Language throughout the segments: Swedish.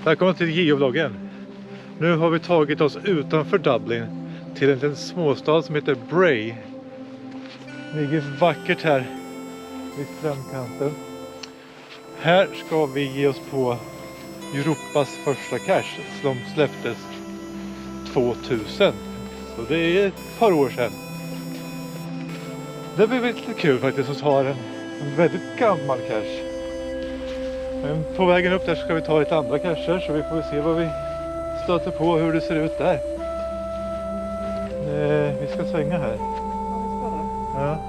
Välkommen till geovloggen. Nu har vi tagit oss utanför Dublin till en liten småstad som heter Bray. Det ligger vackert här vid strandkanten. Här ska vi ge oss på Europas första cache som släpptes 2000. Så det är ett par år sedan. Det blir lite kul faktiskt att ta en väldigt gammal cache. Men på vägen upp där ska vi ta lite andra cacher, så vi får se vad vi stöter på och hur det ser ut där. Vi ska svänga här. Ja.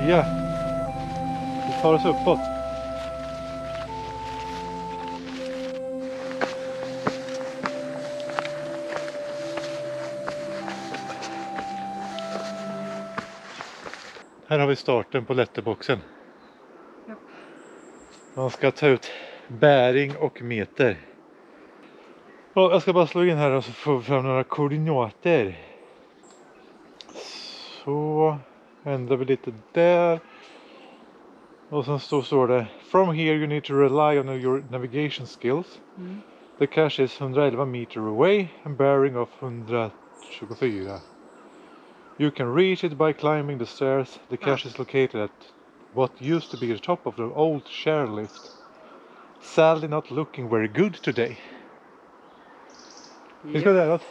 Ja. Vi tar oss uppåt. Här har vi starten på letterboxen. Ja. Man ska ta ut bäring och meter. Och jag ska bara slå in här och så får vi fram några koordinater. Så ändrar vi lite där. Och sen står det: From here you need to rely on your navigation skills. The cache is 111 meter away and bearing of 124. You can reach it by climbing the stairs. The cache is located at what used to be the top of the old chair lift. Sadly not looking very good today. Vi ska däråt.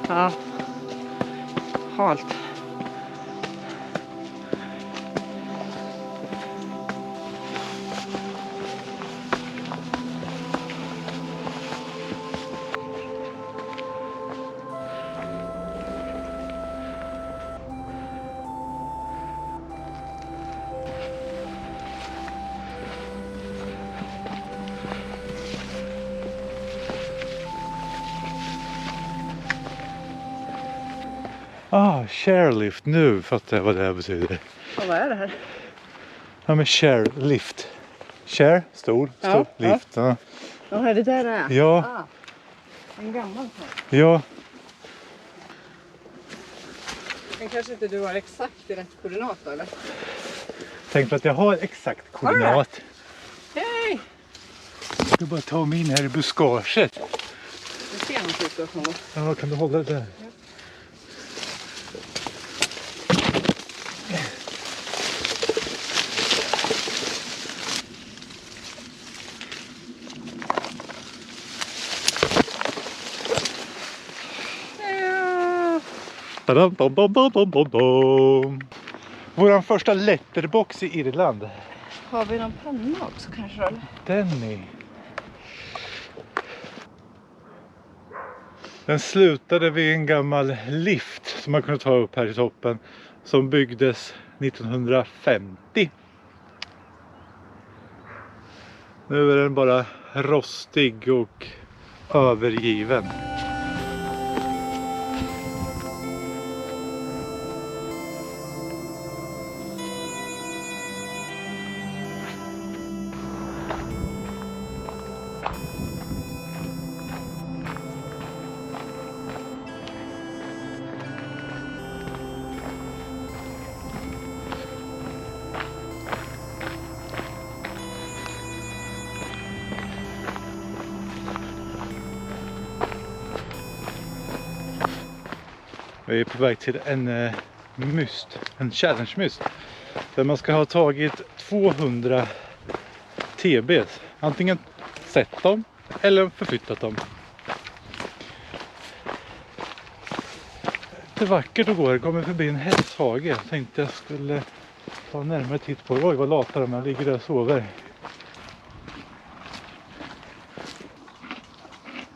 Ja. Halt. Chairlift, nu fattar jag vad det här betyder. Ja, vad är det här? Ja, men chairlift. Chair, stor lift. Ja. Ja, är det där det är? Ja. En gammal sak. Ja. Men kanske inte du har exakt rätt koordinat då, eller? Tänk på att jag har exakt koordinat. Hej! Jag ska bara ta mig in här i buskaget. Det ser något ut då. Ja, kan du hålla det där? Ja. Våran första letterbox i Irland. Har vi någon penna också kanske? Eller? Denny. Den slutade vid en gammal lift som man kunde ta upp här i toppen. Som byggdes 1950. Nu är den bara rostig och övergiven. Vi är på väg till en challenge-myst. Där man ska ha tagit 200 TBs. Antingen sett dem eller förflyttat dem. Det är vackert att gå här. Det kommer förbi en hästhage. Jag tänkte jag skulle ta närmare titt på det. Oj, vad lata de här. Ligger där och sover.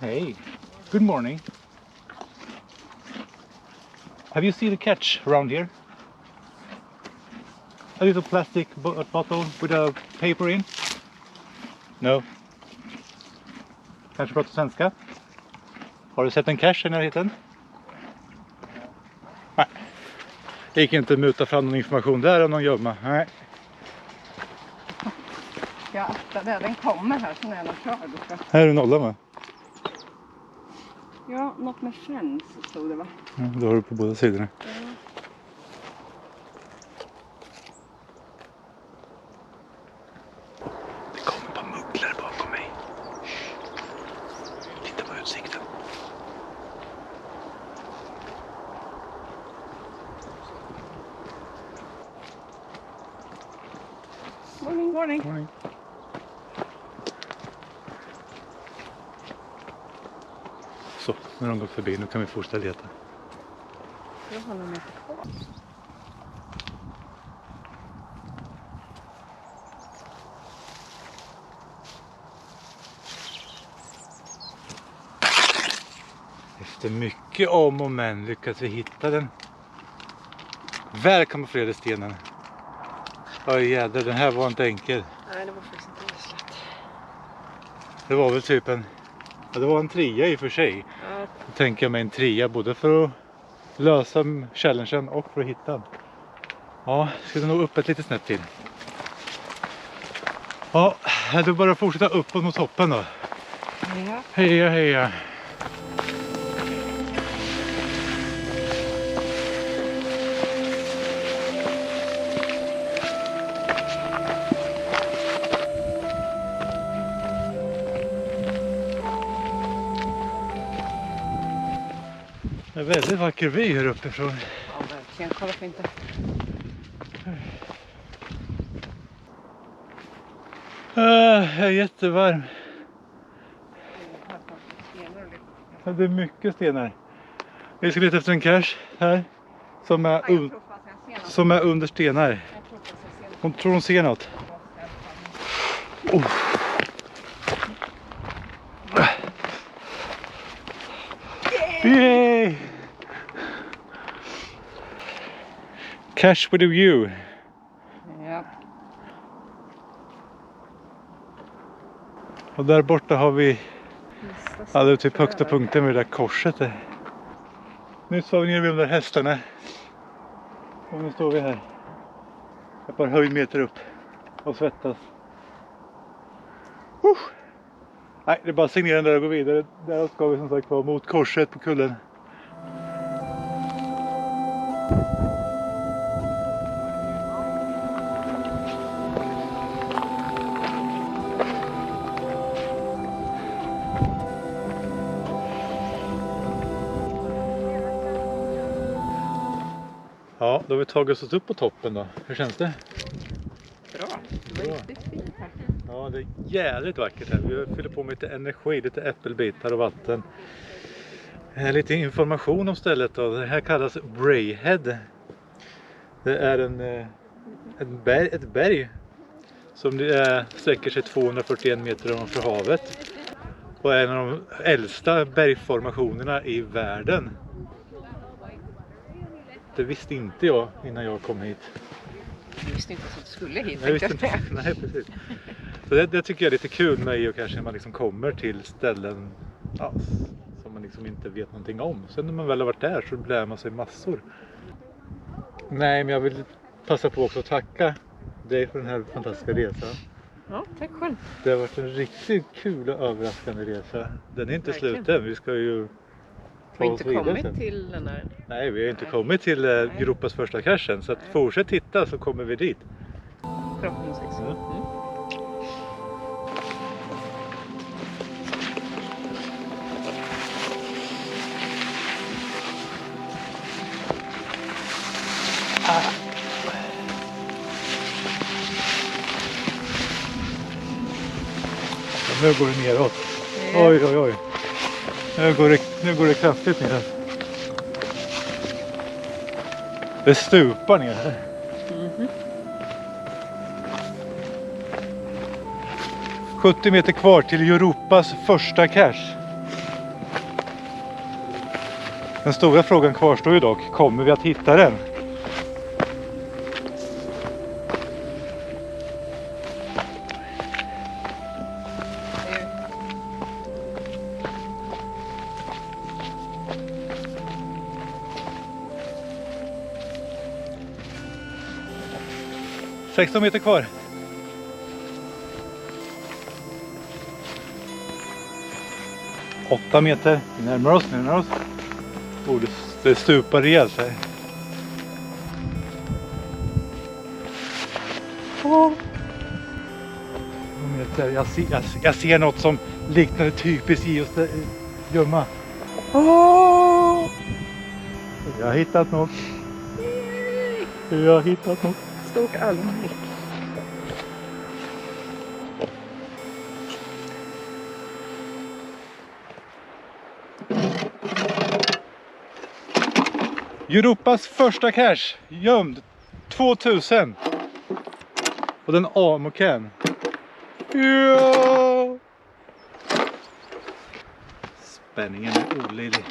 Hey, good morning. Have you seen a catch around here? A little plastic bottle with a paper in? No. Kanske pratar svenska? Har du sett en cache i närheten? Nej. Det gick inte att muta fram någon information där om någon gömma. Nej. Ja, den kommer här så när jag kör. Här är du nolla med. Ja, något med fens stod det va? Ja, då har du på båda sidorna. Ja. Det kommer på mugglor bakom mig. Titta på utsikten. Morning. Morning. Morning. Så, nu har de gått förbi. Nu kan vi fortsätta leta. Jag håller med. Efter mycket om och men lyckas vi hitta den väl kamouflerade stenen. Oj jädrar, den här var inte enkel. Nej, det var faktiskt inte alls lätt. Det var väl typ en... Ja, det var en trea i och för sig. Ja, Då tänker jag mig en trea både för att lösa challengen och för att hitta den. Ja, ska det nog upp ett litet snett till. Ja, då bara fortsätta uppåt mot toppen då. ja. Heja, heja. Det är väldigt vacker vy här uppifrån. Ja, verkligen. Kolla fint det. Jag är jättevarm. Ja, det är mycket stenar. Vi ska leta efter en cache här som är, som är under stenar. Hon tror hon ser något. Oh. Yay! Cache with a view. Ja. Och där borta har vi det typ högsta punkten med det där korset där. Nyss var vi nere vid de där hästarna. Och nu står vi här. Ett par höjdmeter upp och svettas. Nej, det är bara att signera där och gå vidare. Där ska vi som sagt vara mot korset på kullen. Ja, då har vi tagit oss upp på toppen då. Hur känns det? Bra. Det var riktigt fint här. Ja, det är jävligt vackert här. Vi fyller på med lite energi, lite äppelbitar och vatten. Lite information om stället då. Det här kallas Brayhead. Det är ett berg som sträcker sig 241 meter ovanför havet. Och är en av de äldsta bergformationerna i världen. Det visste inte jag innan jag kom hit. Jag visste inte att du skulle hit. Jag visste inte. Nej, precis. Så det tycker jag är lite kul med i och kanske när man liksom kommer till ställen som man liksom inte vet någonting om. Sen när man väl har varit där så lär man sig massor. Nej, men jag vill passa på också att tacka dig för den här fantastiska resan. Ja, tack själv. Det har varit en riktigt kul och överraskande resa. Den är inte Verkligen. slut än. Vi ska ju Har inte kommit till den här. Nej, vi har inte kommit till Europas första cachen. Så att fortsätt titta så kommer vi dit. Förhoppningsvis. Mm. Nu går det neråt. Oj, oj, oj. Nu går det kraftigt ner. Det stupar ner här. Mhm. 70 meter kvar till Europas första cache. Den stora frågan kvarstår ju dock. Kommer vi att hitta den? Det 16 meter kvar. 8 meter. Vi närmar oss. Det stupar rejält här. Jag ser något som liknar typiskt i oss gömma. Jag har hittat något. Stort almhäck. Europas första cache, gömd 2000. Och den Amoken. Ja! Spänningen är olidlig.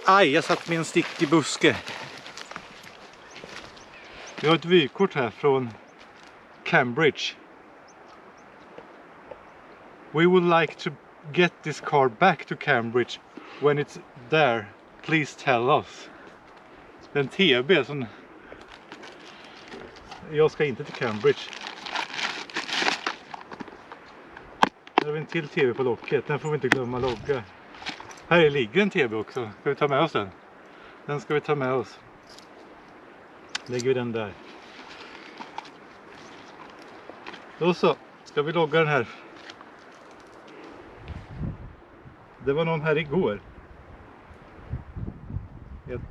Aj, jag satt med en stickig buske. Vi har ett vykort här från Cambridge. We would like to get this car back to Cambridge. When it's there, please tell us. Det är en TB som... Jag ska inte till Cambridge. Här har vi en till TB på locket. Den får vi inte glömma logga. Här ligger en TB också. Ska vi ta med oss den? Den ska vi ta med oss. Lägger vi den där. Då så. Ska vi logga den här. Det var någon här igår. Jag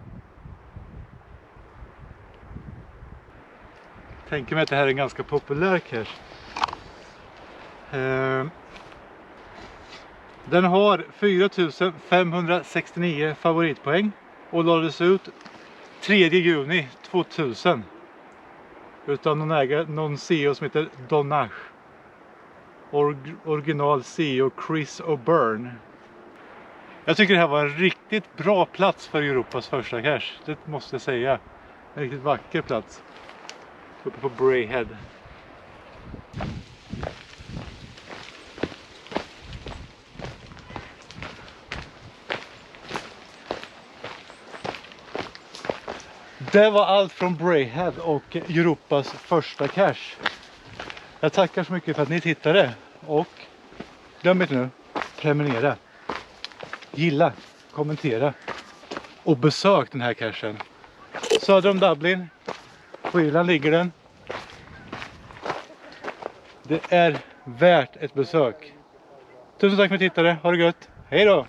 tänker mig att det här är en ganska populär cache. Den har 4569 favoritpoäng och lades ut 3 juni 2000 utav någon CEO som heter Donach. Original CEO Chris O'Byrne. Jag tycker det här var en riktigt bra plats för Europas första cache. Det måste jag säga. En riktigt vacker plats. Uppe på Braehead. Det var allt från Braehead och Europas första cache. Jag tackar så mycket för att ni tittade. Och glöm inte nu, prenumerera. Gilla, kommentera och besök den här cachen. Söder om Dublin, på Irland ligger den. Det är värt ett besök. Tusen tack för att ni tittade, ha det gött, hej då!